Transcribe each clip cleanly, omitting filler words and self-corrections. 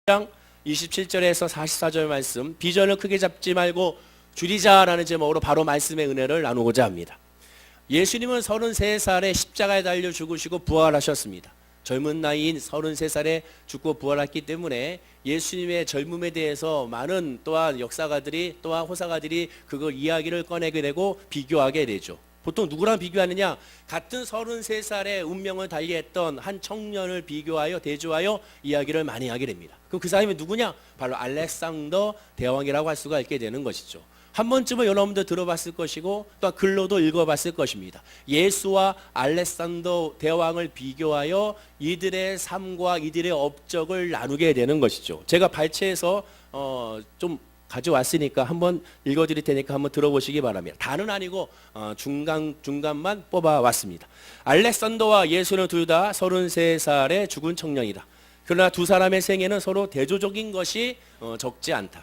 장 27절에서 44절 말씀, 비전을 크게 잡지 말고 줄이자라는 제목으로 바로 말씀의 은혜를 나누고자 합니다. 예수님은 33살에 십자가에 달려 죽으시고 부활하셨습니다. 젊은 나이인 33살에 죽고 부활했기 때문에 예수님의 젊음에 대해서 많은 또한 역사가들이 또한 호사가들이 그거 이야기를 꺼내게 되고 비교하게 되죠. 보통 누구랑 비교하느냐? 같은 33살의 운명을 달리했던 한 청년을 비교하여 대조하여 이야기를 많이 하게 됩니다. 그럼 그 사람이 누구냐? 바로 알렉산더 대왕이라고 할 수가 있게 되는 것이죠. 한 번쯤은 여러분들 들어봤을 것이고 또 글로도 읽어봤을 것입니다. 예수와 알렉산더 대왕을 비교하여 이들의 삶과 이들의 업적을 나누게 되는 것이죠. 제가 발췌해서 좀 가져왔으니까 한번 읽어드릴 테니까 한번 들어보시기 바랍니다. 다는 아니고 중간만 뽑아왔습니다. 알렉산더와 예수는 둘 다 33살에 죽은 청년이다. 그러나 두 사람의 생애는 서로 대조적인 것이 적지 않다.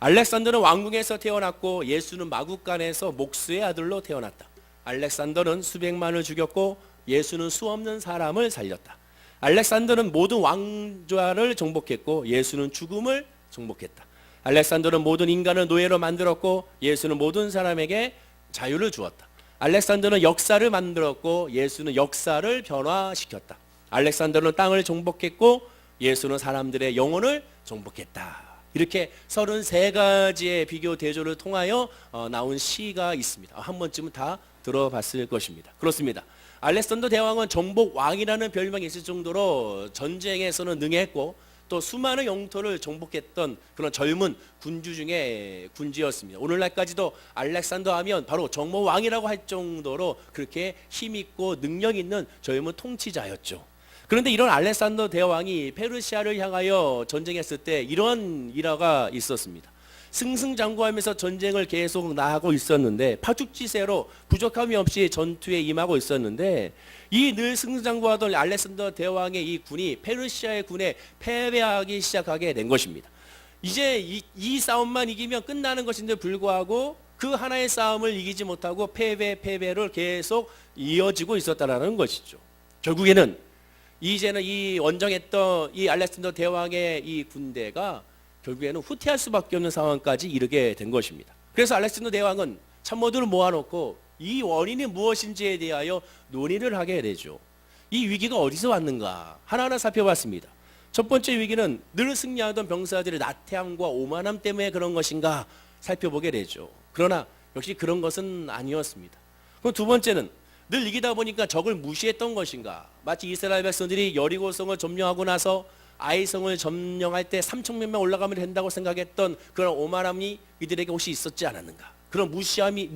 알렉산더는 왕궁에서 태어났고 예수는 마국간에서 목수의 아들로 태어났다. 알렉산더는 수백만을 죽였고 예수는 수없는 사람을 살렸다. 알렉산더는 모든 왕좌를 정복했고 예수는 죽음을 정복했다. 알렉산더는 모든 인간을 노예로 만들었고 예수는 모든 사람에게 자유를 주었다. 알렉산더는 역사를 만들었고 예수는 역사를 변화시켰다. 알렉산더는 땅을 정복했고 예수는 사람들의 영혼을 정복했다. 이렇게 33가지의 비교 대조를 통하여 나온 시가 있습니다. 한 번쯤은 다 들어봤을 것입니다. 그렇습니다. 알렉산더 대왕은 정복왕이라는 별명이 있을 정도로 전쟁에서는 능했고 또 수많은 영토를 정복했던 그런 젊은 군주 중에 군주였습니다. 오늘날까지도 알렉산더 하면 바로 정복왕이라고 할 정도로 그렇게 힘있고 능력 있는 젊은 통치자였죠. 그런데 이런 알렉산더 대왕이 페르시아를 향하여 전쟁했을 때 이런 일화가 있었습니다. 승승장구하면서 전쟁을 계속 나가고 있었는데 파죽지세로 부족함이 없이 전투에 임하고 있었는데 이 늘 승승장구하던 알렉산더 대왕의 이 군이 페르시아의 군에 패배하기 시작하게 된 것입니다. 이제 이 싸움만 이기면 끝나는 것인데 불구하고 그 하나의 싸움을 이기지 못하고 패배를 계속 이어지고 있었다는 것이죠. 결국에는 이제는 이 원정했던 이 알렉산더 대왕의 이 군대가 결국에는 후퇴할 수밖에 없는 상황까지 이르게 된 것입니다. 그래서 알렉산더 대왕은 참모들을 모아놓고 이 원인이 무엇인지에 대하여 논의를 하게 되죠. 이 위기가 어디서 왔는가 하나하나 살펴봤습니다. 첫 번째 위기는 늘 승리하던 병사들의 나태함과 오만함 때문에 그런 것인가 살펴보게 되죠. 그러나 역시 그런 것은 아니었습니다. 그럼 두 번째는 늘 이기다 보니까 적을 무시했던 것인가? 마치 이스라엘 백성들이 여리고성을 점령하고 나서 아이성을 점령할 때 3,000명 올라가면 된다고 생각했던 그런 오만함이 이들에게 혹시 있었지 않았는가? 그런 무시함이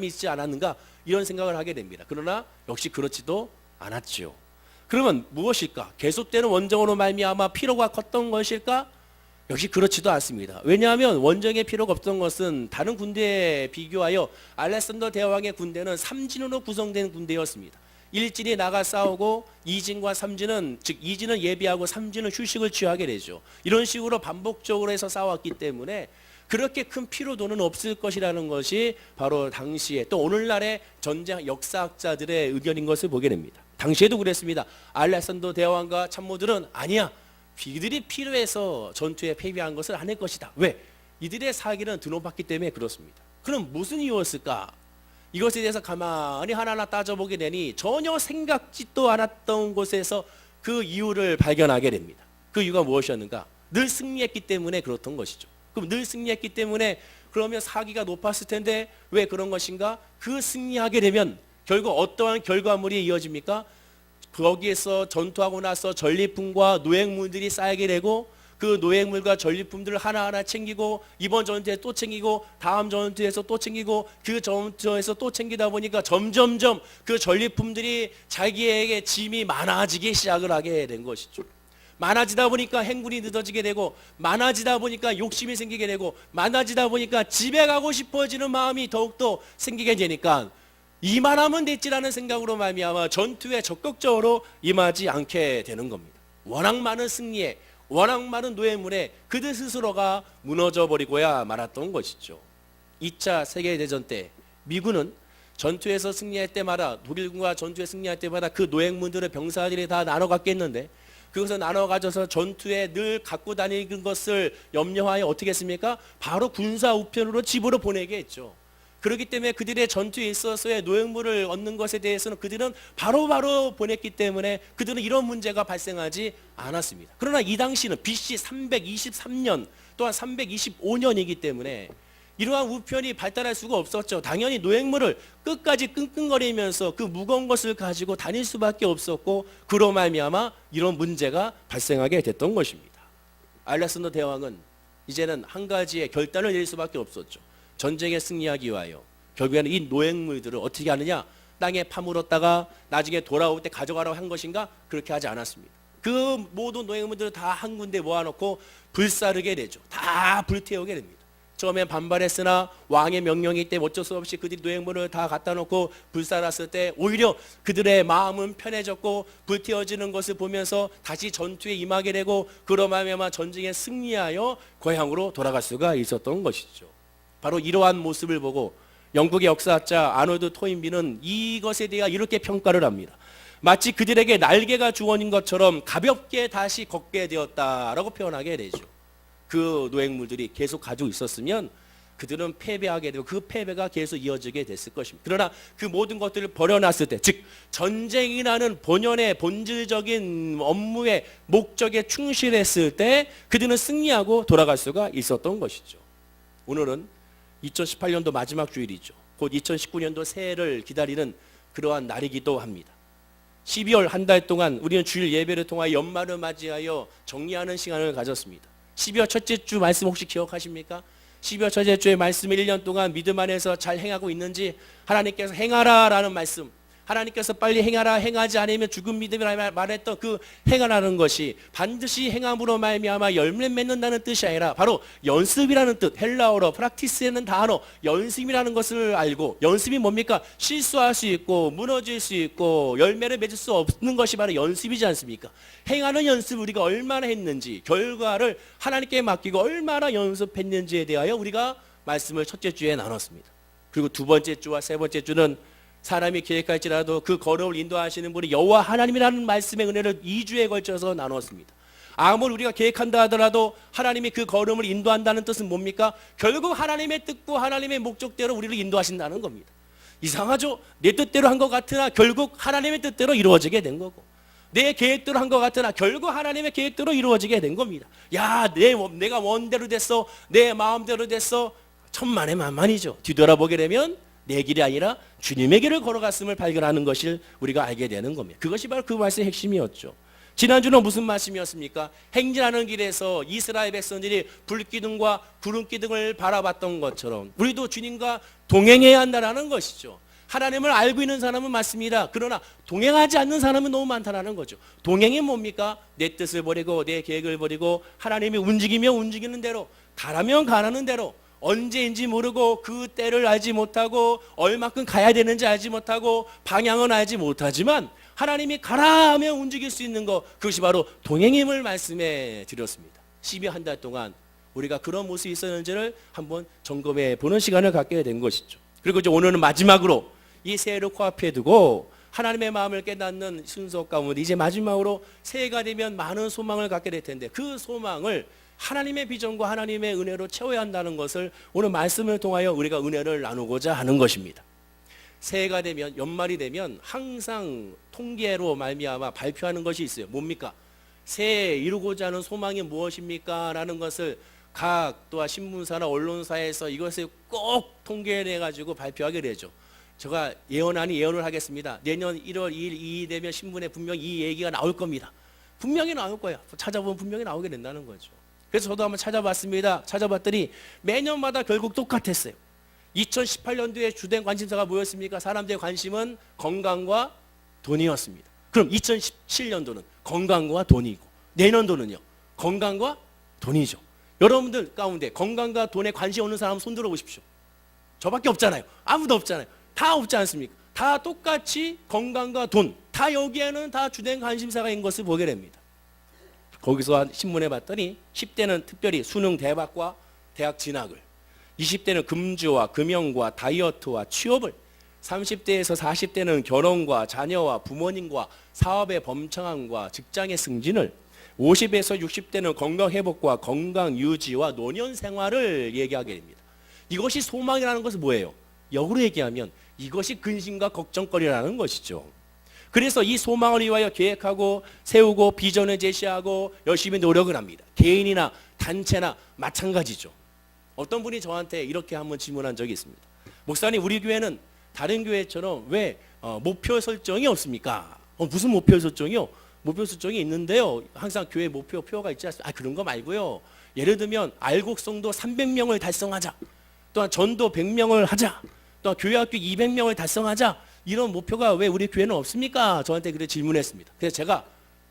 있지 않았는가? 이런 생각을 하게 됩니다. 그러나 역시 그렇지도 않았지요. 그러면 무엇일까? 계속되는 원정으로 말미암아 피로가 컸던 것일까? 역시 그렇지도 않습니다. 왜냐하면 원정의 필요가 없던 것은 다른 군대에 비교하여 알렉산더 대왕의 군대는 3진으로 구성된 군대였습니다. 1진이 나가 싸우고 2진과 3진은 즉 2진은 예비하고 3진은 휴식을 취하게 되죠. 이런 식으로 반복적으로 해서 싸웠기 때문에 그렇게 큰 피로도는 없을 것이라는 것이 바로 당시에 또 오늘날의 전쟁 역사학자들의 의견인 것을 보게 됩니다. 당시에도 그랬습니다. 알렉산더 대왕과 참모들은 아니야. 이들이 필요해서 전투에 패배한 것을 아닐 것이다. 왜? 이들의 사기는 드높았기 때문에 그렇습니다. 그럼 무슨 이유였을까? 이것에 대해서 가만히 하나하나 따져보게 되니 전혀 생각지도 않았던 곳에서 그 이유를 발견하게 됩니다. 그 이유가 무엇이었는가? 늘 승리했기 때문에 그렇던 것이죠. 그럼 늘 승리했기 때문에 그러면 사기가 높았을 텐데 왜 그런 것인가? 그 승리하게 되면 결국 어떠한 결과물이 이어집니까? 거기에서 전투하고 나서 전리품과 노획물들이 쌓이게 되고 그 노획물과 전리품들을 하나하나 챙기고 이번 전투에 또 챙기고 다음 전투에서 또 챙기고 그 전투에서 또 챙기다 보니까 점점점 그 전리품들이 자기에게 짐이 많아지기 시작을 하게 된 것이죠. 많아지다 보니까 행군이 늦어지게 되고 많아지다 보니까 욕심이 생기게 되고 많아지다 보니까 집에 가고 싶어지는 마음이 더욱더 생기게 되니까 이만하면 됐지라는 생각으로 말미암아 전투에 적극적으로 임하지 않게 되는 겁니다. 워낙 많은 승리에 워낙 많은 노예물에 그들 스스로가 무너져 버리고야 말았던 것이죠. 2차 세계대전 때 미군은 전투에서 승리할 때마다 독일군과 전투에 승리할 때마다 그 노획물들을 병사들이 다 나눠 갖겠는데 그것을 나눠 가져서 전투에 늘 갖고 다니는 것을 염려하여 어떻게 했습니까? 바로 군사 우편으로 집으로 보내게 했죠. 그렇기 때문에 그들의 전투에 있어서의 노획물을 얻는 것에 대해서는 그들은 바로바로 보냈기 때문에 그들은 이런 문제가 발생하지 않았습니다. 그러나 이 당시는 BC 323년 또한 325년이기 때문에 이러한 우편이 발달할 수가 없었죠. 당연히 노획물을 끝까지 끙끙거리면서 그 무거운 것을 가지고 다닐 수밖에 없었고, 그로 말미암아 이런 문제가 발생하게 됐던 것입니다. 알렉산더 대왕은 이제는 한 가지의 결단을 내릴 수밖에 없었죠. 전쟁에 승리하기 위하여 결국에는 이 노획물들을 어떻게 하느냐, 땅에 파물었다가 나중에 돌아올 때 가져가라고 한 것인가? 그렇게 하지 않았습니다. 그 모든 노획물들을 다 한 군데 모아놓고 불사르게 되죠. 다 불태우게 됩니다. 처음엔 반발했으나 왕의 명령이기 때문에 어쩔 수 없이 그들이 노획물을 다 갖다 놓고 불살았을 때 오히려 그들의 마음은 편해졌고, 불태워지는 것을 보면서 다시 전투에 임하게 되고, 그로 말미암아 전쟁에 승리하여 고향으로 돌아갈 수가 있었던 것이죠. 바로 이러한 모습을 보고 영국의 역사학자 아놀드 토인비는 이것에 대해 이렇게 평가를 합니다. 마치 그들에게 날개가 주어진 것처럼 가볍게 다시 걷게 되었다라고 표현하게 되죠. 그 노획물들이 계속 가지고 있었으면 그들은 패배하게 되고 그 패배가 계속 이어지게 됐을 것입니다. 그러나 그 모든 것들을 버려놨을 때, 즉 전쟁이라는 본연의 본질적인 업무의 목적에 충실했을 때 그들은 승리하고 돌아갈 수가 있었던 것이죠. 오늘은 2018년도 마지막 주일이죠. 곧 2019년도 새해를 기다리는 그러한 날이기도 합니다. 12월 한 달 동안 우리는 주일 예배를 통하여 연말을 맞이하여 정리하는 시간을 가졌습니다. 12월 첫째 주 말씀 혹시 기억하십니까? 12월 첫째 주의 말씀을 1년 동안 믿음 안에서 잘 행하고 있는지, 하나님께서 행하라라는 말씀, 하나님께서 빨리 행하라, 행하지 않으면 죽은 믿음이라 말했던 그 행하라는 것이 반드시 행함으로 말미암아 열매 맺는다는 뜻이 아니라 바로 연습이라는 뜻, 헬라어로 프락티스라는 단어, 연습이라는 것을 알고, 연습이 뭡니까? 실수할 수 있고 무너질 수 있고 열매를 맺을 수 없는 것이 바로 연습이지 않습니까? 행하는 연습 우리가 얼마나 했는지, 결과를 하나님께 맡기고 얼마나 연습했는지에 대하여 우리가 말씀을 첫째 주에 나눴습니다. 그리고 두 번째 주와 세 번째 주는 사람이 계획할지라도 그 걸음을 인도하시는 분이 여호와 하나님이라는 말씀의 은혜를 2주에 걸쳐서 나눴습니다. 아무리 우리가 계획한다 하더라도 하나님이 그 걸음을 인도한다는 뜻은 뭡니까? 결국 하나님의 뜻과 하나님의 목적대로 우리를 인도하신다는 겁니다. 이상하죠? 내 뜻대로 한 것 같으나 결국 하나님의 뜻대로 이루어지게 된 거고, 내 계획대로 한 것 같으나 결국 하나님의 계획대로 이루어지게 된 겁니다. 야, 내가 원대로 됐어, 내 마음대로 됐어, 천만의 만만이죠. 뒤돌아보게 되면 내 길이 아니라 주님의 길을 걸어갔음을 발견하는 것을 우리가 알게 되는 겁니다. 그것이 바로 그 말씀의 핵심이었죠. 지난주는 무슨 말씀이었습니까? 행진하는 길에서 이스라엘 백성들이 불기둥과 구름기둥을 바라봤던 것처럼 우리도 주님과 동행해야 한다는 것이죠. 하나님을 알고 있는 사람은 맞습니다. 그러나 동행하지 않는 사람은 너무 많다는 거죠. 동행이 뭡니까? 내 뜻을 버리고 내 계획을 버리고 하나님이 움직이면 움직이는 대로, 가라면 가라는 대로, 언제인지 모르고 그 때를 알지 못하고 얼마큼 가야 되는지 알지 못하고 방향은 알지 못하지만 하나님이 가라 하면 움직일 수 있는 것, 그것이 바로 동행임을 말씀해 드렸습니다. 12 한 달 동안 우리가 그런 모습이 있었는지를 한번 점검해 보는 시간을 갖게 된 것이죠. 그리고 이제 오늘은 마지막으로 이 새해를 코앞에 두고 하나님의 마음을 깨닫는 순서 가운데 이제 마지막으로 새해가 되면 많은 소망을 갖게 될 텐데, 그 소망을 하나님의 비전과 하나님의 은혜로 채워야 한다는 것을 오늘 말씀을 통하여 우리가 은혜를 나누고자 하는 것입니다. 새해가 되면, 연말이 되면 항상 통계로 말미암아 발표하는 것이 있어요. 뭡니까? 새해에 이루고자 하는 소망이 무엇입니까? 라는 것을 각 또한 신문사나 언론사에서 이것을 꼭 통계를 해가지고 발표하게 되죠. 제가 예언 아닌 예언을 하겠습니다. 내년 1월 2일 2일 되면 신문에 분명히 이 얘기가 나올 겁니다. 분명히 나올 거야. 찾아보면 분명히 나오게 된다는 거죠. 그래서 저도 한번 찾아봤습니다. 찾아봤더니 매년마다 결국 똑같았어요. 2018년도에 주된 관심사가 뭐였습니까? 사람들의 관심은 건강과 돈이었습니다. 그럼 2017년도는 건강과 돈이고, 내년도는요? 건강과 돈이죠. 여러분들 가운데 건강과 돈에 관심 없는 사람 손 들어보십시오. 저밖에 없잖아요. 아무도 없잖아요. 다 없지 않습니까? 다 똑같이 건강과 돈, 다 여기에는 다 주된 관심사가 있는 것을 보게 됩니다. 거기서 신문에 봤더니 10대는 특별히 수능 대박과 대학 진학을, 20대는 금주와 금연과 다이어트와 취업을, 30대에서 40대는 결혼과 자녀와 부모님과 사업의 범창함과 직장의 승진을, 50에서 60대는 건강 회복과 건강 유지와 노년 생활을 얘기하게 됩니다. 이것이 소망이라는 것은 뭐예요? 역으로 얘기하면 이것이 근심과 걱정거리라는 것이죠. 그래서 이 소망을 위하여 계획하고 세우고 비전을 제시하고 열심히 노력을 합니다. 개인이나 단체나 마찬가지죠. 어떤 분이 저한테 이렇게 한번 질문한 적이 있습니다. 목사님, 우리 교회는 다른 교회처럼 왜 목표 설정이 없습니까? 무슨 목표 설정이요? 목표 설정이 있는데요. 항상 교회 목표가 있지 않습니까? 그런 거 말고요. 예를 들면 알곡성도 300명을 달성하자. 또한 전도 100명을 하자. 또한 교회학교 200명을 달성하자. 이런 목표가 왜 우리 교회는 없습니까? 저한테 그렇게 질문했습니다. 그래서 제가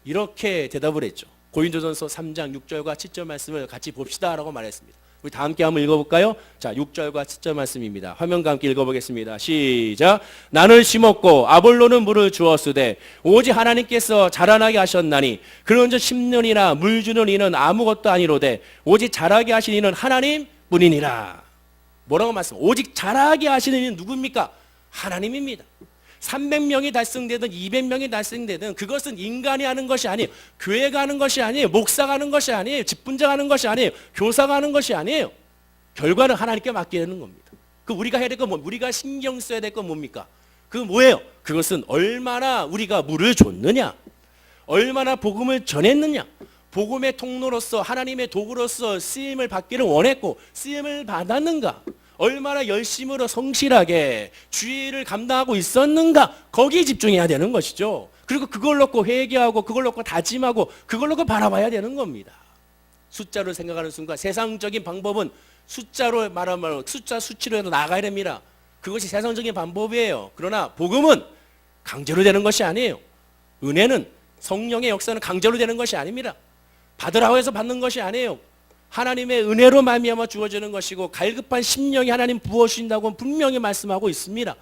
이렇게 대답을 했죠. 고린도전서 3장 6절과 7절 말씀을 같이 봅시다 라고 말했습니다. 우리 다 함께 한번 읽어볼까요? 자, 6절과 7절 말씀입니다. 화면과 함께 읽어보겠습니다. 시작. 나는 심었고 아볼로는 물을 주었으되 오직 하나님께서 자라나게 하셨나니 그런즉 심는이나 물 주는 이는 아무것도 아니로되 오직 자라게 하신 이는 하나님 뿐이니라. 뭐라고 말씀? 오직 자라게 하시는 이는 누굽니까? 하나님입니다. 300명이 달성되든 200명이 달성되든 그것은 인간이 하는 것이 아니에요. 교회가 하는 것이 아니에요. 목사가 하는 것이 아니에요. 직분자가 하는 것이 아니에요. 교사가 하는 것이 아니에요. 결과는 하나님께 맡기는 겁니다. 그 우리가 해야 될 건 우리가 신경 써야 될 건 뭡니까? 그 뭐예요? 그것은 얼마나 우리가 물을 줬느냐, 얼마나 복음을 전했느냐, 복음의 통로로서 하나님의 도구로서 쓰임을 받기를 원했고 쓰임을 받았는가, 얼마나 열심으로 성실하게 주의를 감당하고 있었는가, 거기에 집중해야 되는 것이죠. 그리고 그걸 놓고 회개하고 그걸 놓고 다짐하고 그걸 놓고 바라봐야 되는 겁니다. 숫자로 생각하는 순간 세상적인 방법은 숫자로 말하면 숫자 수치로 해서 나가야 됩니다. 그것이 세상적인 방법이에요. 그러나 복음은 강제로 되는 것이 아니에요. 은혜는, 성령의 역사는 강제로 되는 것이 아닙니다. 받으라고 해서 받는 것이 아니에요. 하나님의 은혜로 말미암아 주어지는 것이고 갈급한 심령이 하나님 부어주신다고 분명히 말씀하고 있습니다.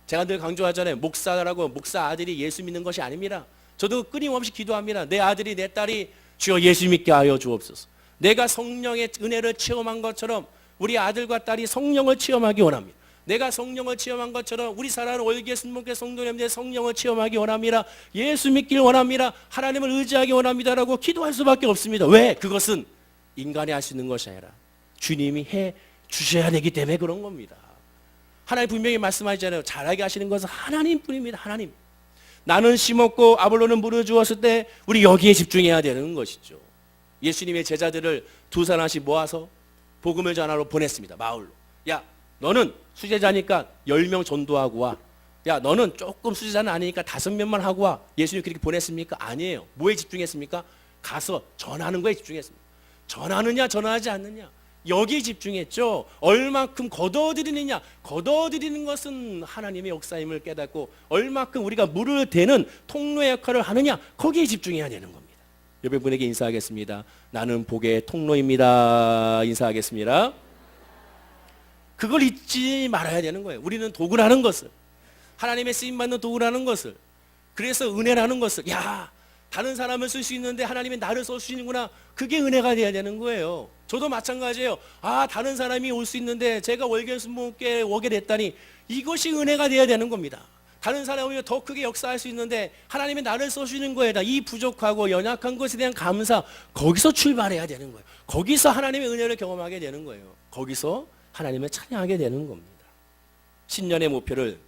제가 늘 강조하잖아요. 목사라고 목사 아들이 예수 믿는 것이 아닙니다. 저도 끊임없이 기도합니다. 내 아들이 내 딸이 주여 예수 믿게 하여 주옵소서. 내가 성령의 은혜를 체험한 것처럼 우리 아들과 딸이 성령을 체험하기 원합니다. 내가 성령을 체험한 것처럼 우리 사랑하는 올게 순목회 성도님들의 성령을 체험하기 원합니다. 예수 믿길 원합니다. 하나님을 의지하기 원합니다라고 기도할 수밖에 없습니다. 왜? 그것은 인간이 할 수 있는 것이 아니라 주님이 해 주셔야 되기 때문에 그런 겁니다. 하나님 분명히 말씀하시잖아요. 잘하게 하시는 것은 하나님뿐입니다. 하나님. 나는 심었고 아볼로는 물을 주었을 때 우리 여기에 집중해야 되는 것이죠. 예수님의 제자들을 두 사람씩 모아서 복음을 전하러 보냈습니다. 마을로. 야, 너는 수제자니까 10명 전도하고 와. 야, 너는 조금 수제자는 아니니까 5명만 하고 와. 예수님 그렇게 보냈습니까? 아니에요. 뭐에 집중했습니까? 가서 전하는 거에 집중했습니다. 전하느냐 전하지 않느냐, 여기에 집중했죠. 얼만큼 거둬들이느냐, 거둬들이는 것은 하나님의 역사임을 깨닫고 얼만큼 우리가 물을 대는 통로의 역할을 하느냐, 거기에 집중해야 되는 겁니다. 옆에 분에게 인사하겠습니다. 나는 복의 통로입니다. 인사하겠습니다. 그걸 잊지 말아야 되는 거예요. 우리는 도구라는 것을, 하나님의 쓰임받는 도구라는 것을, 그래서 은혜라는 것을, 야, 다른 사람을 쓸 수 있는데 하나님이 나를 써주시는구나, 그게 은혜가 돼야 되는 거예요. 저도 마찬가지예요. 다른 사람이 올 수 있는데 제가 월계순복음교회에 오게 됐다니, 이것이 은혜가 돼야 되는 겁니다. 다른 사람이 오면 더 크게 역사할 수 있는데 하나님이 나를 써주시는 거에다 이 부족하고 연약한 것에 대한 감사, 거기서 출발해야 되는 거예요. 거기서 하나님의 은혜를 경험하게 되는 거예요. 거기서 하나님을 찬양하게 되는 겁니다. 신년의 목표를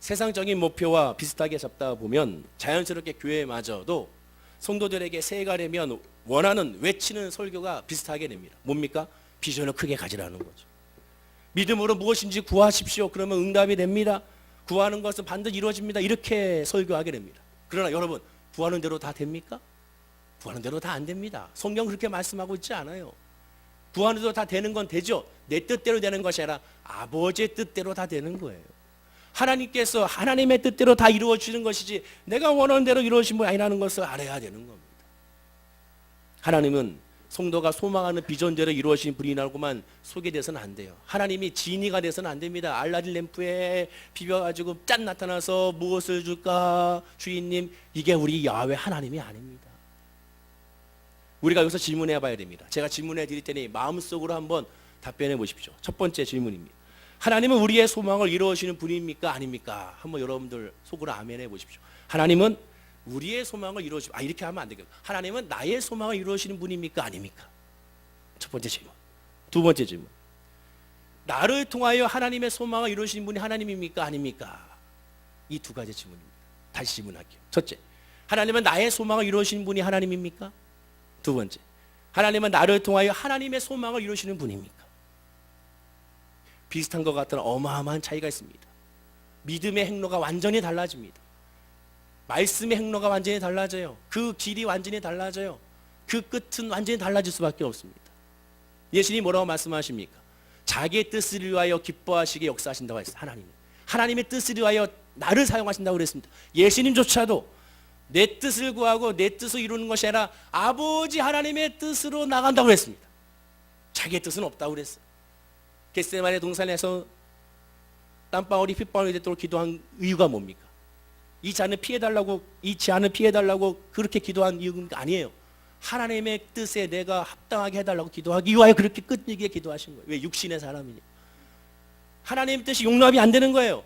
세상적인 목표와 비슷하게 잡다 보면 자연스럽게 교회마저도 성도들에게 새해가 되면 원하는 외치는 설교가 비슷하게 됩니다. 뭡니까? 비전을 크게 가지라는 거죠. 믿음으로 무엇인지 구하십시오. 그러면 응답이 됩니다. 구하는 것은 반드시 이루어집니다. 이렇게 설교하게 됩니다. 그러나 여러분, 구하는 대로 다 됩니까? 구하는 대로 다 안 됩니다. 성경 그렇게 말씀하고 있지 않아요. 구하는 대로 다 되는 건 되죠. 내 뜻대로 되는 것이 아니라 아버지의 뜻대로 다 되는 거예요. 하나님께서 하나님의 뜻대로 다 이루어 주는 것이지 내가 원하는 대로 이루어진 게 아니라는 것을 알아야 되는 겁니다. 하나님은 성도가 소망하는 비전대로 이루어진 분이라고만 소개돼서는 안 돼요. 하나님이 지니가 돼서는 안 됩니다. 알라딘 램프에 비벼가지고 짠 나타나서 무엇을 줄까? 주인님, 이게 우리 야훼 하나님이 아닙니다. 우리가 여기서 질문해 봐야 됩니다. 제가 질문해 드릴 테니 마음속으로 한번 답변해 보십시오. 첫 번째 질문입니다. 하나님은 우리의 소망을 이루어주시는 분입니까? 아닙니까? 한번 여러분들 속으로 아멘 해보십시오. 하나님은 우리의 소망을 이루어주시고, 이렇게 하면 안 되겠다. 하나님은 나의 소망을 이루어주시는 분입니까? 아닙니까? 첫 번째 질문. 두 번째 질문. 나를 통하여 하나님의 소망을 이루어주시는 분이 하나님입니까? 아닙니까? 이 두 가지 질문입니다. 다시 질문할게요. 첫째, 하나님은 나의 소망을 이루어주시는 분이 하나님입니까? 두 번째, 하나님은 나를 통하여 하나님의 소망을 이루시는 분입니까? 비슷한 것 같은 어마어마한 차이가 있습니다. 믿음의 행로가 완전히 달라집니다. 말씀의 행로가 완전히 달라져요. 그 길이 완전히 달라져요. 그 끝은 완전히 달라질 수밖에 없습니다. 예수님이 뭐라고 말씀하십니까? 자기의 뜻을 위하여 기뻐하시게 역사하신다고 했어요. 하나님의 뜻을 위하여 나를 사용하신다고 그랬습니다. 예수님조차도 내 뜻을 구하고 내 뜻을 이루는 것이 아니라 아버지 하나님의 뜻으로 나간다고 그랬습니다. 자기의 뜻은 없다고 그랬어요. 겟세마네 동산에서 땀방울이 핏방울이 되도록 기도한 이유가 뭡니까? 이 잔을 피해달라고, 이 제한을 피해달라고 그렇게 기도한 이유가 아니에요. 하나님의 뜻에 내가 합당하게 해달라고 기도하기 위하여 그렇게 끝이게 기도하신 거예요. 왜? 육신의 사람이니. 하나님의 뜻이 용납이 안 되는 거예요.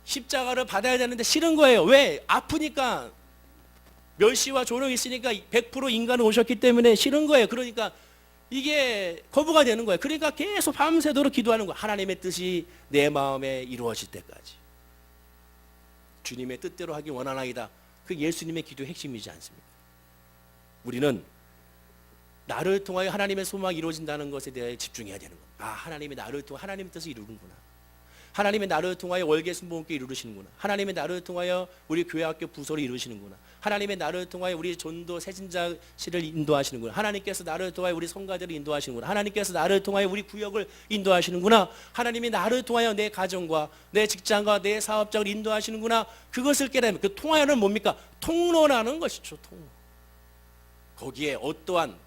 십자가를 받아야 되는데 싫은 거예요. 왜? 아프니까. 멸시와 조롱이 있으니까 100% 인간은 오셨기 때문에 싫은 거예요. 그러니까 이게 거부가 되는 거예요. 그러니까 계속 밤새도록 기도하는 거예요. 하나님의 뜻이 내 마음에 이루어질 때까지. 주님의 뜻대로 하기 원하나이다. 그 예수님의 기도의 핵심이지 않습니까? 우리는 나를 통하여 하나님의 소망이 이루어진다는 것에 대해 집중해야 되는 겁니다. 아, 하나님이 나를 통하여 하나님의 뜻을 이루는구나. 하나님의 나를 통하여 월계 순복음교회 이루시는구나. 하나님의 나를 통하여 우리 교회학교 부서를 이루시는구나. 하나님의 나를 통하여 우리 전도 세진자실을 인도하시는구나. 하나님께서 나를 통하여 우리 성가들을 인도하시는구나. 하나님께서 나를 통하여 우리 구역을 인도하시는구나. 하나님이 나를 통하여 내 가정과 내 직장과 내 사업장을 인도하시는구나. 그것을 깨달으면 그 통하여는 뭡니까? 통로라는 것이죠. 통로. 거기에 어떠한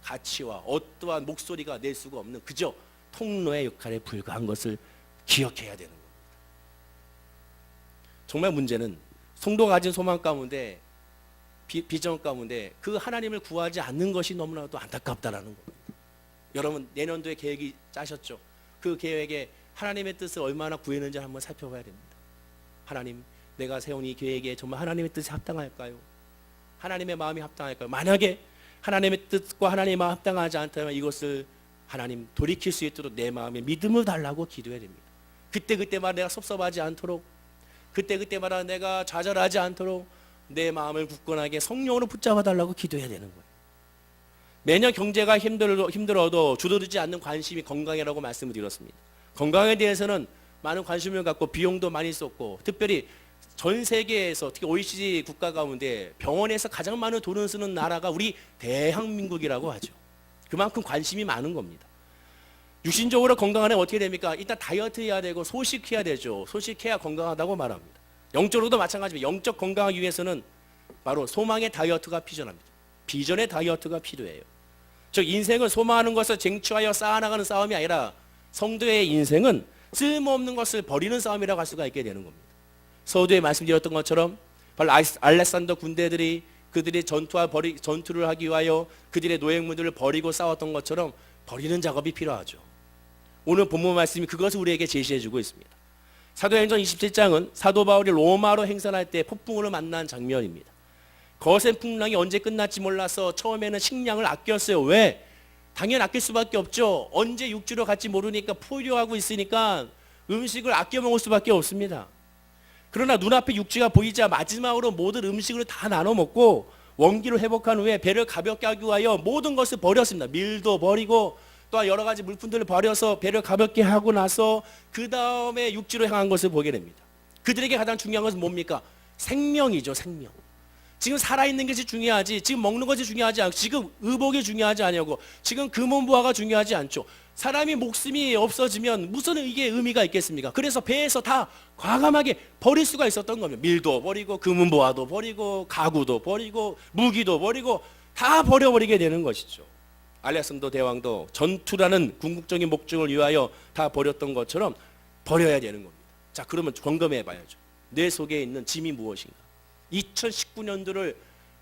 가치와 어떠한 목소리가 낼 수가 없는 그저 통로의 역할에 불과한 것을 기억해야 되는 겁니다. 정말 문제는 성도가 가진 소망 가운데 비전 가운데 그 하나님을 구하지 않는 것이 너무나도 안타깝다라는 겁니다. 여러분 내년도에 계획이 짜셨죠? 그 계획에 하나님의 뜻을 얼마나 구했는지 한번 살펴봐야 됩니다. 하나님, 내가 세운 이 계획에 정말 하나님의 뜻이 합당할까요? 하나님의 마음이 합당할까요? 만약에 하나님의 뜻과 하나님의 마음 합당하지 않다면 이것을 하나님 돌이킬 수 있도록 내 마음에 믿음을 달라고 기도해야 됩니다. 그때마다 내가 섭섭하지 않도록, 그때마다 내가 좌절하지 않도록 내 마음을 굳건하게 성령으로 붙잡아 달라고 기도해야 되는 거예요. 매년 경제가 힘들어도 주저르지 않는 관심이 건강이라고 말씀을 드렸습니다. 건강에 대해서는 많은 관심을 갖고 비용도 많이 썼고, 특별히 전 세계에서 특히 OECD 국가 가운데 병원에서 가장 많은 돈을 쓰는 나라가 우리 대한민국이라고 하죠. 그만큼 관심이 많은 겁니다. 육신적으로 건강하려면 어떻게 됩니까? 일단 다이어트 해야 되고 소식해야 되죠. 소식해야 건강하다고 말합니다. 영적으로도 마찬가지입니다. 영적 건강하기 위해서는 바로 소망의 다이어트가 필요합니다. 비전의 다이어트가 필요해요. 즉 인생은 소망하는 것을 쟁취하여 쌓아나가는 싸움이 아니라 성도의 인생은 쓸모없는 것을 버리는 싸움이라고 할 수가 있게 되는 겁니다. 서두에 말씀드렸던 것처럼 바로 알렉산더 군대들이 그들이 전투를 하기 위하여 그들의 노획물들을 버리고 싸웠던 것처럼 버리는 작업이 필요하죠. 오늘 본문 말씀이 그것을 우리에게 제시해주고 있습니다. 사도행전 27장은 사도 바울이 로마로 행선할 때 폭풍우를 만난 장면입니다. 거센 풍랑이 언제 끝날지 몰라서 처음에는 식량을 아꼈어요. 왜? 당연히 아낄 수밖에 없죠. 언제 육지로 갈지 모르니까 포효하고 있으니까 음식을 아껴 먹을 수밖에 없습니다. 그러나 눈앞에 육지가 보이자 마지막으로 모든 음식을 다 나눠 먹고 원기를 회복한 후에 배를 가볍게 하기 위하여 모든 것을 버렸습니다. 밀도 버리고 또한 여러 가지 물품들을 버려서 배를 가볍게 하고 나서 그 다음에 육지로 향한 것을 보게 됩니다. 그들에게 가장 중요한 것은 뭡니까? 생명이죠. 생명. 지금 살아있는 것이 중요하지, 지금 먹는 것이 중요하지 않고, 지금 의복이 중요하지 않냐고, 지금 금은부화가 중요하지 않죠. 사람이 목숨이 없어지면 무슨 이게 의미가 있겠습니까? 그래서 배에서 다 과감하게 버릴 수가 있었던 겁니다. 밀도 버리고 금은부화도 버리고 가구도 버리고 무기도 버리고 다 버려버리게 되는 것이죠. 알렉산더 대왕도 전투라는 궁극적인 목적을 위하여 다 버렸던 것처럼 버려야 되는 겁니다. 자, 그러면 점검해 봐야죠. 내 속에 있는 짐이 무엇인가? 2019년도를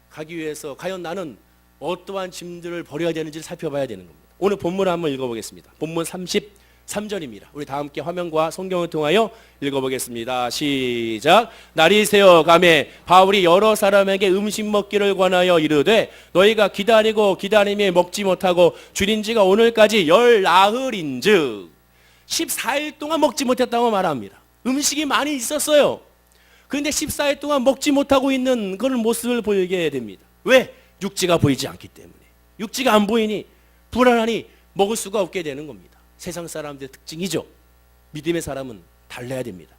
가기 위해서 과연 나는 어떠한 짐들을 버려야 되는지를 살펴봐야 되는 겁니다. 오늘 본문을 한번 읽어보겠습니다. 본문 34 3절입니다. 우리 다 함께 화면과 성경을 통하여 읽어보겠습니다. 시작. 날이 새어 가매 바울이 여러 사람에게 음식 먹기를 권하여 이르되 너희가 기다리고 기다림에 먹지 못하고 줄인 지가 오늘까지 열 나흘인즉 14일 동안 먹지 못했다고 말합니다. 음식이 많이 있었어요. 그런데 14일 동안 먹지 못하고 있는 그런 모습을 보이게 됩니다. 왜? 육지가 보이지 않기 때문에. 육지가 안 보이니 불안하니 먹을 수가 없게 되는 겁니다. 세상 사람들의 특징이죠. 믿음의 사람은 달라야 됩니다.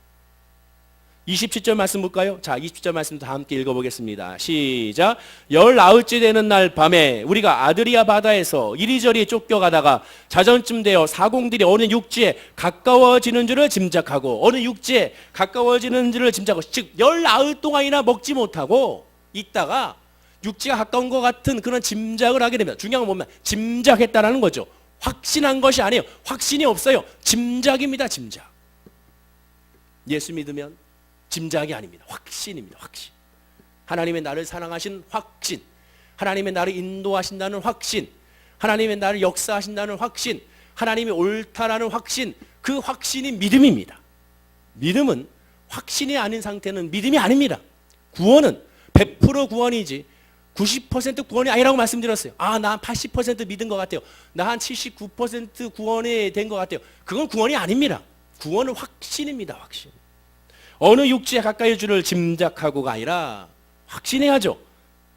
27절 말씀 볼까요? 자, 27절 말씀도 다 함께 읽어보겠습니다. 시작. 19째 되는 날 밤에 우리가 아드리아 바다에서 이리저리 쫓겨가다가 자정쯤 되어 사공들이 어느 육지에 가까워지는 줄을 짐작하고 즉 19 동안이나 먹지 못하고 있다가 육지가 가까운 것 같은 그런 짐작을 하게 됩니다. 중요한 건 뭐냐? 짐작했다라는 거죠. 확신한 것이 아니에요. 확신이 없어요. 짐작입니다. 짐작. 예수 믿으면 짐작이 아닙니다. 확신입니다. 확신. 하나님의 나를 사랑하신 확신. 하나님의 나를 인도하신다는 확신. 하나님의 나를 역사하신다는 확신. 하나님이 옳다라는 확신. 그 확신이 믿음입니다. 믿음은 확신이 아닌 상태는 믿음이 아닙니다. 구원은 100% 구원이지 90% 구원이 아니라고 말씀드렸어요. 나 80% 믿은 것 같아요. 나 한 79% 구원이 된 것 같아요. 그건 구원이 아닙니다. 구원은 확신입니다. 확신. 어느 육지에 가까이 줄을 짐작하고가 아니라 확신해야죠.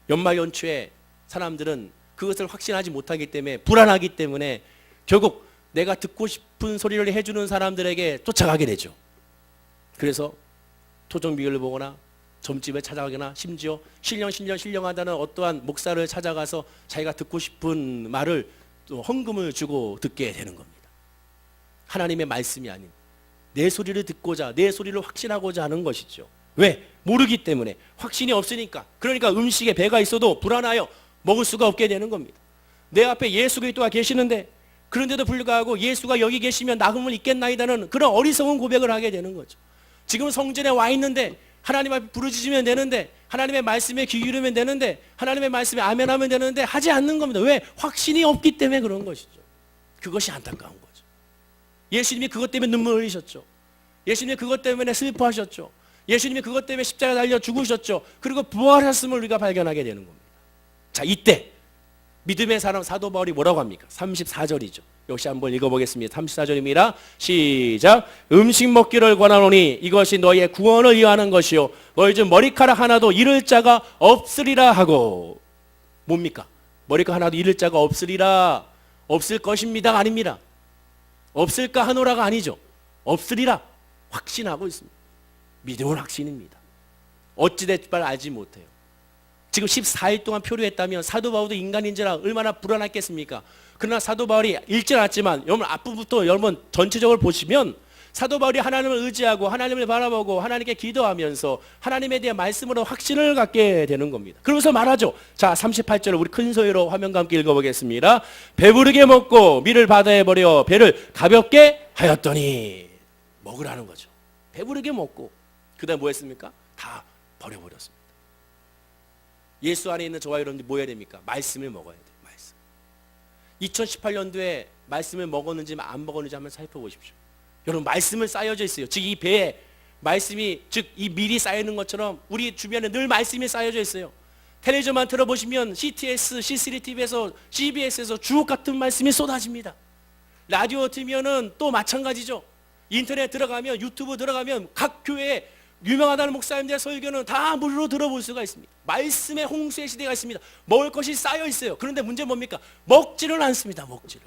연말 연초에 사람들은 그것을 확신하지 못하기 때문에 불안하기 때문에 결국 내가 듣고 싶은 소리를 해주는 사람들에게 쫓아가게 되죠. 그래서 토종비결을 보거나 점집에 찾아가거나 심지어 신령하다는 어떠한 목사를 찾아가서 자기가 듣고 싶은 말을 또 헌금을 주고 듣게 되는 겁니다. 하나님의 말씀이 아닌 내 소리를 듣고자 내 소리를 확신하고자 하는 것이죠. 왜? 모르기 때문에. 확신이 없으니까. 그러니까 음식에 배가 있어도 불안하여 먹을 수가 없게 되는 겁니다. 내 앞에 예수 그리스도가 계시는데 그런데도 불구하고 예수가 여기 계시면 나금을 있겠나이다는 그런 어리석은 고백을 하게 되는 거죠. 지금 성전에 와 있는데 하나님 앞에 부르짖으면 되는데 하나님의 말씀에 귀 기울이면 되는데 하나님의 말씀에 아멘하면 되는데 하지 않는 겁니다. 왜? 확신이 없기 때문에 그런 것이죠. 그것이 안타까운 거죠. 예수님이 그것 때문에 눈물 흘리셨죠. 예수님이 그것 때문에 슬퍼하셨죠. 예수님이 그것 때문에 십자가에 달려 죽으셨죠. 그리고 부활하셨음을 우리가 발견하게 되는 겁니다. 자, 이때 믿음의 사람 사도 바울이 뭐라고 합니까? 34절이죠. 역시 한번 읽어보겠습니다. 34절입니다. 시작. 음식 먹기를 권하노니 이것이 너희의 구원을 위하는 것이요 너희 중 머리카락 하나도 잃을 자가 없으리라 하고. 뭡니까? 머리카락 하나도 잃을 자가 없으리라. 없을 것입니다가 아닙니다. 없을까 하노라가 아니죠. 없으리라 확신하고 있습니다. 믿음은 확신입니다. 어찌됐든 알지 못해요. 지금 14일 동안 표류했다면 사도 바울도 인간인지라 얼마나 불안했겠습니까? 그러나 사도 바울이 읽지 않았지만 여러분 앞부분부터 여러분 전체적으로 보시면 사도 바울이 하나님을 의지하고 하나님을 바라보고 하나님께 기도하면서 하나님에 대한 말씀으로 확신을 갖게 되는 겁니다. 그러면서 말하죠. 자, 38절을 우리 큰 소리로 화면과 함께 읽어보겠습니다. 배부르게 먹고 밀을 바다에 버려 배를 가볍게 하였더니. 먹으라는 거죠. 배부르게 먹고 그 다음에 뭐 했습니까? 다 버려버렸습니다. 예수 안에 있는 저와 여러분들이 뭐 해야 됩니까? 말씀을 먹어야 돼요. 말씀. 2018년도에 말씀을 먹었는지 안 먹었는지 한번 살펴보십시오. 여러분 말씀은 쌓여져 있어요. 즉 이 배에 말씀이 즉 이 밀이 쌓이는 것처럼 우리 주변에 늘 말씀이 쌓여져 있어요. 텔레비전만 들어보시면 CTS, C3TV에서 CBS에서 주옥 같은 말씀이 쏟아집니다. 라디오 틀면은 또 마찬가지죠. 인터넷 들어가면 유튜브 들어가면 각 교회에 유명하다는 목사님들의 설교는 다 무료로 들어볼 수가 있습니다. 말씀의 홍수의 시대가 있습니다. 먹을 것이 쌓여 있어요. 그런데 문제는 뭡니까? 먹지를 않습니다. 먹지를.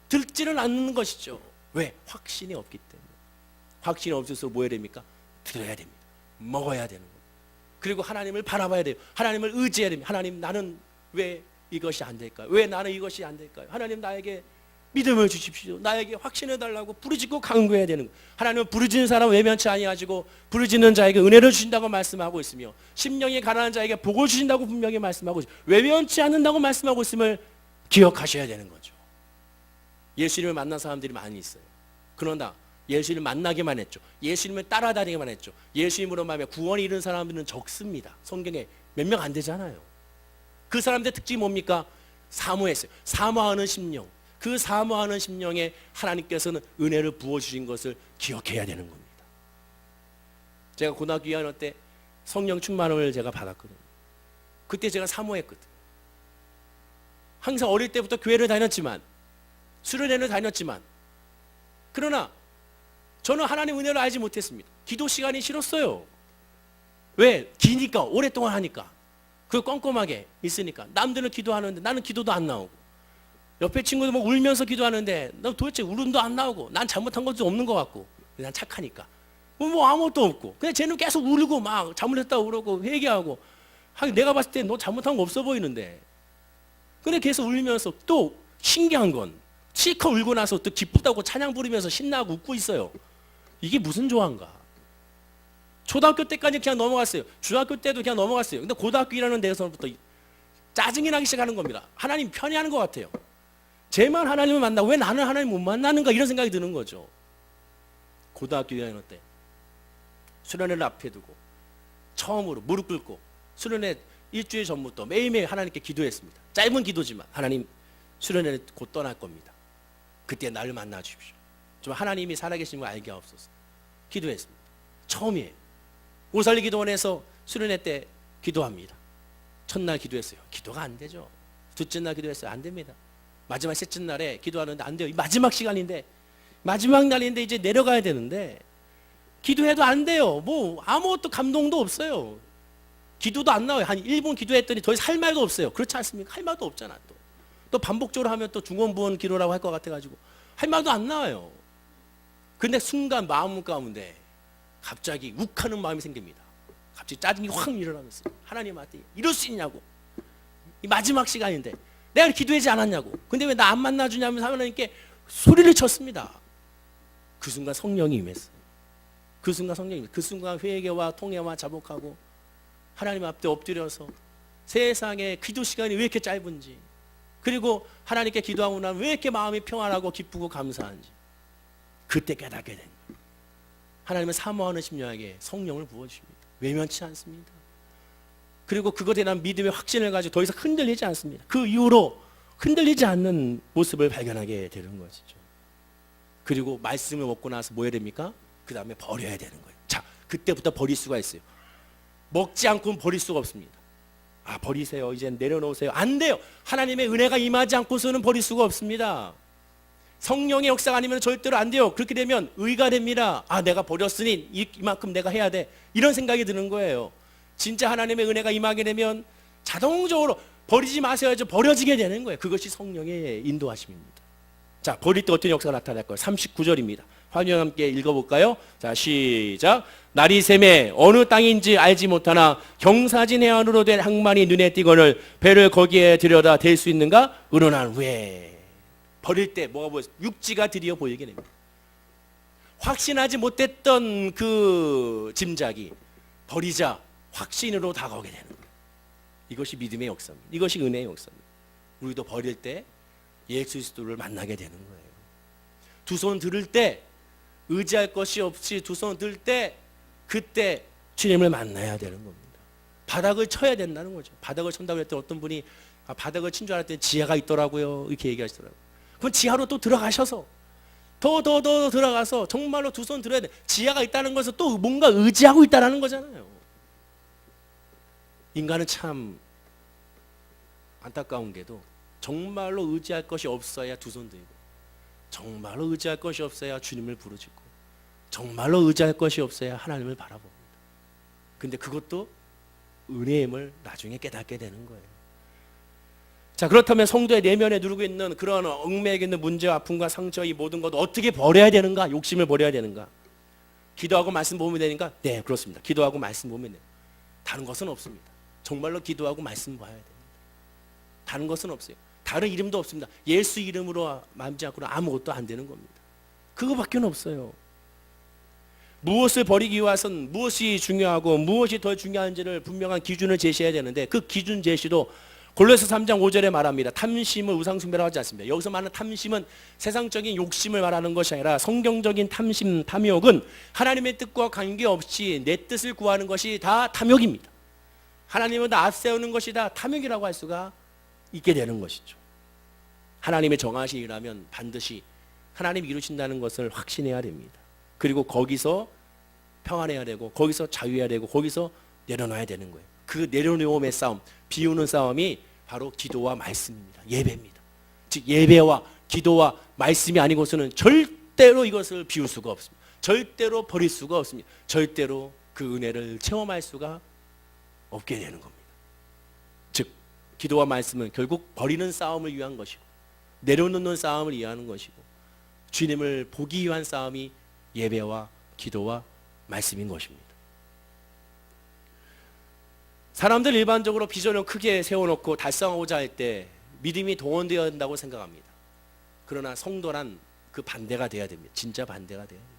듣지를 않는 것이죠. 왜? 확신이 없기 때문에. 확신이 없을수록 뭐 해야 됩니까? 들어야 됩니다. 먹어야 되는 거예요. 그리고 하나님을 바라봐야 돼요. 하나님을 의지해야 됩니다. 하나님 나는 왜 이것이 안 될까요? 왜 나는 이것이 안 될까요? 하나님 나에게 믿음을 주십시오. 나에게 확신을 달라고 부르짖고 간구해야 되는 거예요. 하나님은 부르짖는 사람은 외면치 아니하시고 부르짖는 자에게 은혜를 주신다고 말씀하고 있으며 심령이 가난한 자에게 복을 주신다고 분명히 말씀하고 있어요. 외면치 않는다고 말씀하고 있음을 기억하셔야 되는 거죠. 예수님을 만난 사람들이 많이 있어요. 그러나 예수님을 만나기만 했죠. 예수님을 따라다니기만 했죠. 예수님으로 말하면 구원이 이른 사람들은 적습니다. 성경에 몇 명 안 되잖아요. 그 사람들의 특징이 뭡니까? 사모했어요. 사모하는 심령. 그 사모하는 심령에 하나님께서는 은혜를 부어주신 것을 기억해야 되는 겁니다. 제가 고등학교 2학년 때 성령 충만을 제가 받았거든요. 그때 제가 사모했거든요. 항상 어릴 때부터 교회를 다녔지만, 수련회를 다녔지만, 그러나 저는 하나님 은혜를 알지 못했습니다. 기도 시간이 싫었어요. 왜? 기니까, 오랫동안 하니까. 그 꼼꼼하게 있으니까. 남들은 기도하는데 나는 기도도 안 나오고, 옆에 친구들 뭐 울면서 기도하는데 난 도대체 울음도 안 나오고, 난 잘못한 것도 없는 것 같고, 난 착하니까 뭐 아무것도 없고, 그냥 쟤는 계속 울고 막 잘못했다고 그러고 회개하고. 하긴 내가 봤을 때 너 잘못한 거 없어 보이는데, 근데 계속 울면서, 또 신기한 건 실컷 울고 나서 또 기쁘다고 찬양 부르면서 신나고 웃고 있어요. 이게 무슨 조화인가? 초등학교 때까지 그냥 넘어갔어요. 중학교 때도 그냥 넘어갔어요. 근데 고등학교 1학년 돼서부터 짜증이 나기 시작하는 겁니다. 하나님 편애하는 것 같아요. 쟤만 하나님을 만나고 왜 나는 하나님 못 만나는가, 이런 생각이 드는 거죠. 고등학교 2학년 때 수련회를 앞에 두고 처음으로 무릎 꿇고 수련회 일주일 전부터 매일매일 하나님께 기도했습니다. 짧은 기도지만, 하나님 수련회를 곧 떠날 겁니다. 그때 나를 만나 주십시오. 좀 하나님이 살아계신 걸 알게 하옵소서. 기도했습니다. 처음이에요. 오살리 기도원에서 수련회 때 기도합니다. 첫날 기도했어요. 기도가 안 되죠. 둘째 날 기도했어요. 안 됩니다. 마지막 셋째 날에 기도하는데 안 돼요. 마지막 시간인데, 마지막 날인데 이제 내려가야 되는데 기도해도 안 돼요. 뭐 아무것도 감동도 없어요. 기도도 안 나와요. 한 1분 기도했더니 더 이상 할 말도 없어요. 그렇지 않습니까? 할 말도 없잖아. 또 반복적으로 하면 또 중원부원 기도라고 할 것 같아가지고 할 말도 안 나와요. 근데 순간 마음 가운데 갑자기 욱하는 마음이 생깁니다. 갑자기 짜증이 확 일어나면서 하나님한테 이럴 수 있냐고, 이 마지막 시간인데 내가 기도하지 않았냐고, 근데 왜 나 안 만나주냐면서 하나님께 소리를 쳤습니다. 그 순간 성령이 임했어요. 그 순간 회개와 통회와 자복하고 하나님 앞에 엎드려서 세상에 기도 시간이 왜 이렇게 짧은지, 그리고 하나님께 기도하고 나면 왜 이렇게 마음이 평안하고 기쁘고 감사한지 그때 깨닫게 된 거예요. 하나님은 사모하는 심령에게 성령을 부어주십니다. 외면치 않습니다. 그리고 그것에 대한 믿음의 확신을 가지고 더 이상 흔들리지 않습니다. 그 이후로 흔들리지 않는 모습을 발견하게 되는 것이죠. 그리고 말씀을 먹고 나서 뭐 해야 됩니까? 그 다음에 버려야 되는 거예요. 자, 그때부터 버릴 수가 있어요. 먹지 않고는 버릴 수가 없습니다. 아, 버리세요. 이제 내려놓으세요. 안 돼요. 하나님의 은혜가 임하지 않고서는 버릴 수가 없습니다. 성령의 역사가 아니면 절대로 안 돼요. 그렇게 되면 의가 됩니다. 아, 내가 버렸으니 이만큼 내가 해야 돼, 이런 생각이 드는 거예요. 진짜 하나님의 은혜가 임하게 되면 자동적으로 버리지 마셔야죠. 버려지게 되는 거예요. 그것이 성령의 인도하심입니다. 자, 버릴 때 어떤 역사가 나타날까요? 39절입니다. 화면 함께 읽어볼까요? 자, 시작. 날이 새매 어느 땅인지 알지 못하나 경사진 해안으로 된 항만이 눈에 띄거늘 배를 거기에 들여다 댈 수 있는가? 의논한 후에. 버릴 때 뭐가 보여요? 육지가 드디어 보이게 됩니다. 확신하지 못했던 그 짐작이 버리자 확신으로 다가오게 되는 거예요. 이것이 믿음의 역사입니다. 이것이 은혜의 역사입니다. 우리도 버릴 때 예수 그리스도를 만나게 되는 거예요. 두 손 들을 때 의지할 것이 없이 두 손 들 때 그때 주님을 만나야 되는 겁니다. 바닥을 쳐야 된다는 거죠. 바닥을 친다고 했더니 어떤 분이 바닥을 친 줄 알았더니 지하가 있더라고요, 이렇게 얘기하시더라고요. 그럼 지하로 또 들어가셔서 더 들어가서 정말로 두 손 들어야 돼. 지하가 있다는 것은 또 뭔가 의지하고 있다는 거잖아요. 인간은 참 안타까운 게도 정말로 의지할 것이 없어야 두 손 들고, 정말로 의지할 것이 없어야 주님을 부르짖고, 정말로 의지할 것이 없어야 하나님을 바라봅니다. 근데 그것도 은혜임을 나중에 깨닫게 되는 거예요. 자, 그렇다면 성도의 내면에 누르고 있는 그런 얽매이게 있는 문제와 아픔과 상처, 이 모든 것을 어떻게 버려야 되는가? 욕심을 버려야 되는가? 기도하고 말씀 보면 되니까? 네, 그렇습니다. 기도하고 말씀 보면 돼요. 다른 것은 없습니다. 정말로 기도하고 말씀 봐야 됩니다. 다른 것은 없어요. 다른 이름도 없습니다. 예수 이름으로 마음지 않고는 아무것도 안 되는 겁니다. 그거밖에 없어요. 무엇을 버리기 위해서는 무엇이 중요하고 무엇이 더 중요한지를 분명한 기준을 제시해야 되는데, 그 기준 제시도 골로새 3장 5절에 말합니다. 탐심을 우상숭배라고 하지 않습니다. 여기서 말하는 탐심은 세상적인 욕심을 말하는 것이 아니라 성경적인 탐심, 탐욕은 하나님의 뜻과 관계없이 내 뜻을 구하는 것이 다 탐욕입니다. 하나님을 다 앞세우는 것이 다 탐욕이라고 할 수가 있게 되는 것이죠. 하나님의 정하신 일이라면 반드시 하나님이 이루신다는 것을 확신해야 됩니다. 그리고 거기서 평안해야 되고 거기서 자유해야 되고 거기서 내려놔야 되는 거예요. 그 내려놓음의 싸움, 비우는 싸움이 바로 기도와 말씀입니다. 예배입니다. 즉 예배와 기도와 말씀이 아니고서는 절대로 이것을 비울 수가 없습니다. 절대로 버릴 수가 없습니다. 절대로 그 은혜를 체험할 수가 없게 되는 겁니다. 즉 기도와 말씀은 결국 버리는 싸움을 위한 것이고 내려놓는 싸움을 위한 것이고 주님을 보기 위한 싸움이 예배와 기도와 말씀인 것입니다. 사람들 일반적으로 비전을 크게 세워놓고 달성하고자 할 때 믿음이 동원되어야 한다고 생각합니다. 그러나 성도란 그 반대가 돼야 됩니다. 진짜 반대가 돼야 됩니다.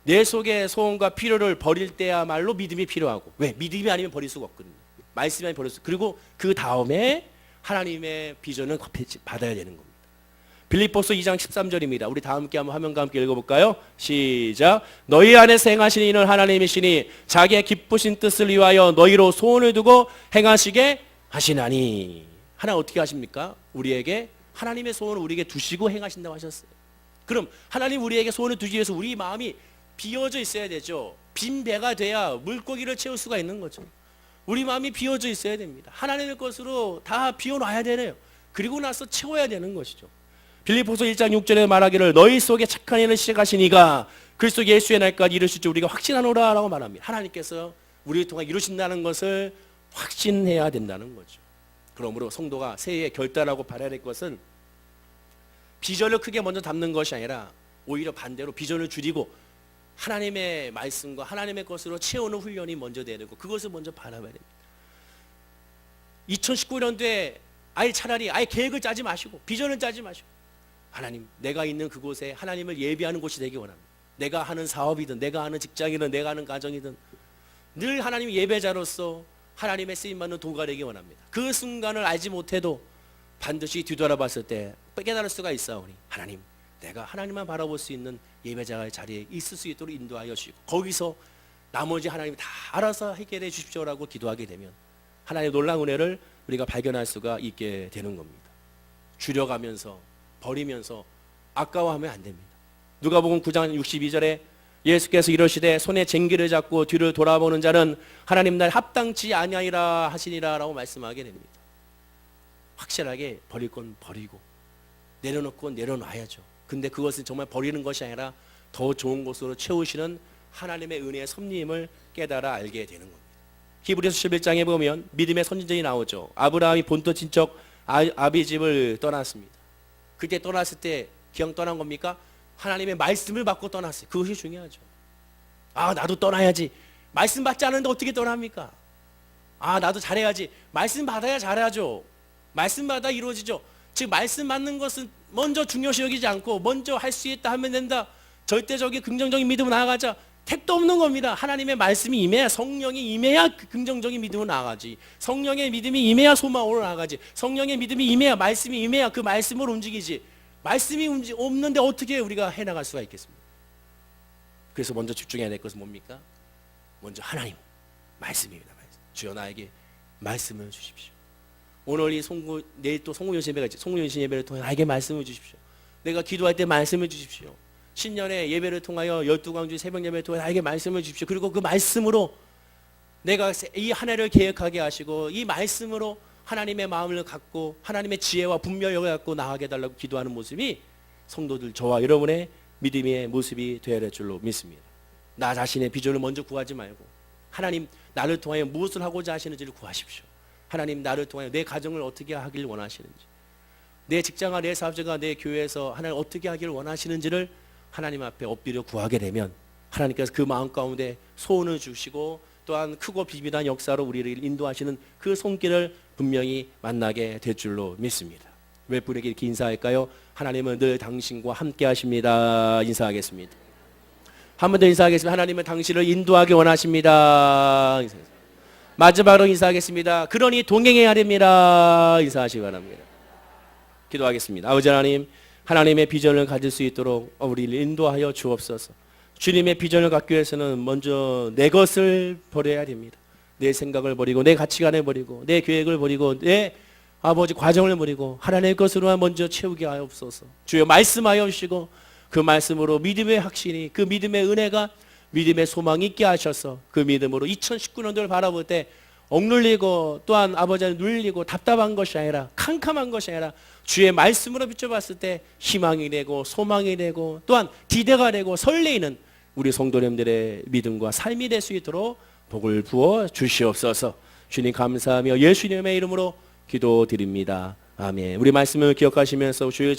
내 속의 소원과 필요를 버릴 때야말로 믿음이 필요하고, 왜? 믿음이 아니면 버릴 수가 없거든요. 말씀이 아니면 버릴 수. 그리고 그 다음에 하나님의 비전을 받아야 되는 겁니다. 빌립보서 2장 13절입니다. 우리 다 함께 한번 화면과 함께 읽어볼까요? 시작. 너희 안에서 행하시는 이는 하나님이시니 자기의 기쁘신 뜻을 위하여 너희로 소원을 두고 행하시게 하시나니. 하나님 어떻게 하십니까? 우리에게 하나님의 소원을 우리에게 두시고 행하신다고 하셨어요. 그럼 하나님 우리에게 소원을 두기 위해서 우리 마음이 비어져 있어야 되죠. 빈 배가 돼야 물고기를 채울 수가 있는 거죠. 우리 마음이 비어져 있어야 됩니다. 하나님의 것으로 다 비워놔야 되네요. 그리고 나서 채워야 되는 것이죠. 빌립보서 1장 6절에 말하기를 너희 속에 착한 일을 시작하신 이가 그리스도 예수의 날까지 이루실 줄 우리가 확신하노라 라고 말합니다. 하나님께서 우리를 통해 이루신다는 것을 확신해야 된다는 거죠. 그러므로 성도가 새해에 결단하고 바라야 될 것은 비전을 크게 먼저 담는 것이 아니라 오히려 반대로 비전을 줄이고 하나님의 말씀과 하나님의 것으로 채우는 훈련이 먼저 되는 거, 그것을 먼저 바라봐야 됩니다. 2019년도에 차라리 계획을 짜지 마시고 비전을 짜지 마시고 하나님, 내가 있는 그곳에 하나님을 예배하는 곳이 되기 원합니다. 내가 하는 사업이든 내가 하는 직장이든 내가 하는 가정이든 늘 하나님 예배자로서 하나님의 쓰임받는 도구가 되기 원합니다. 그 순간을 알지 못해도 반드시 뒤돌아봤을 때 깨달을 수가 있사오니 하나님, 내가 하나님만 바라볼 수 있는 예배자의 자리에 있을 수 있도록 인도하여 주시고 거기서 나머지 하나님이 다 알아서 해결해 주십시오라고 기도하게 되면 하나님의 놀라운 은혜를 우리가 발견할 수가 있게 되는 겁니다. 줄여가면서 버리면서 아까워하면 안 됩니다. 누가복음 9장 62절에 예수께서 이러시되 손에 쟁기를 잡고 뒤를 돌아보는 자는 하나님 날 합당치 아니하리라 하시니라 라고 말씀하게 됩니다. 확실하게 버릴 건 버리고 내려놓고 내려놔야죠. 근데 그것은 정말 버리는 것이 아니라 더 좋은 곳으로 채우시는 하나님의 은혜의 섭리임을 깨달아 알게 되는 겁니다. 히브리서 11장에 보면 믿음의 선지자들이 나오죠. 아브라함이 본토 친척 아비 집을 떠났습니다. 그때 떠났을 때 그냥 떠난 겁니까? 하나님의 말씀을 받고 떠났어요. 그것이 중요하죠. 나도 떠나야지. 말씀 받지 않는데 어떻게 떠납니까? 나도 잘해야지. 말씀 받아야 잘하죠. 말씀 받아 이루어지죠. 즉 말씀 받는 것은 먼저 중요시 여기지 않고 먼저 할 수 있다 하면 된다. 절대적인 긍정적인 믿음으로 나아가자. 택도 없는 겁니다. 하나님의 말씀이 임해야, 성령이 임해야 긍정적인 믿음으로 나아가지. 성령의 믿음이 임해야 소망으로 나아가지. 성령의 믿음이 임해야, 말씀이 임해야 그 말씀으로 움직이지. 말씀이 없는데 어떻게 우리가 해나갈 수가 있겠습니까? 그래서 먼저 집중해야 될 것은 뭡니까? 먼저 하나님 말씀입니다. 말씀. 주여 나에게 말씀을 주십시오. 오늘 내일 또 송구연신 예배가 있지. 송구연신 예배를 통해 나에게 말씀을 주십시오. 내가 기도할 때 말씀을 주십시오. 신년의 예배를 통하여 12광주 새벽 예배를 통해 나에게 말씀을 주십시오. 그리고 그 말씀으로 내가 이 한 해를 계획하게 하시고 이 말씀으로 하나님의 마음을 갖고 하나님의 지혜와 분별력을 갖고 나아가게 해달라고 기도하는 모습이 성도들 저와 여러분의 믿음의 모습이 되어야 될 줄로 믿습니다. 나 자신의 비전을 먼저 구하지 말고 하나님 나를 통하여 무엇을 하고자 하시는지를 구하십시오. 하나님 나를 통하여 내 가정을 어떻게 하길 원하시는지, 내 직장과 내 사업자가 내 교회에서 하나님 어떻게 하길 원하시는지를 하나님 앞에 엎드려 구하게 되면 하나님께서 그 마음 가운데 소원을 주시고 또한 크고 비밀한 역사로 우리를 인도하시는 그 손길을 분명히 만나게 될 줄로 믿습니다. 몇 분에게 이렇게 인사할까요? 하나님은 늘 당신과 함께 하십니다. 인사하겠습니다. 한 번 더 인사하겠습니다. 하나님은 당신을 인도하기 원하십니다. 마지막으로 인사하겠습니다. 그러니 동행해야 됩니다. 인사하시기 바랍니다. 기도하겠습니다. 아버지 하나님, 하나님의 비전을 가질 수 있도록 우리를 인도하여 주옵소서. 주님의 비전을 갖기 위해서는 먼저 내 것을 버려야 됩니다. 내 생각을 버리고 내 가치관을 버리고 내 계획을 버리고 내 아버지 과정을 버리고 하나님의 것으로만 먼저 채우게 하옵소서. 주여 말씀하여 주시고 그 말씀으로 믿음의 확신이, 그 믿음의 은혜가, 믿음의 소망이 있게 하셔서 그 믿음으로 2019년도를 바라볼 때 억눌리고 또한 아버지는 눌리고 답답한 것이 아니라, 캄캄한 것이 아니라 주의 말씀으로 비춰봤을 때 희망이 되고 소망이 되고 또한 기대가 되고 설레이는 우리 성도님들의 믿음과 삶이 될 수 있도록 복을 부어 주시옵소서. 주님 감사하며 예수님의 이름으로 기도드립니다. 아멘. 우리 말씀을 기억하시면서 주의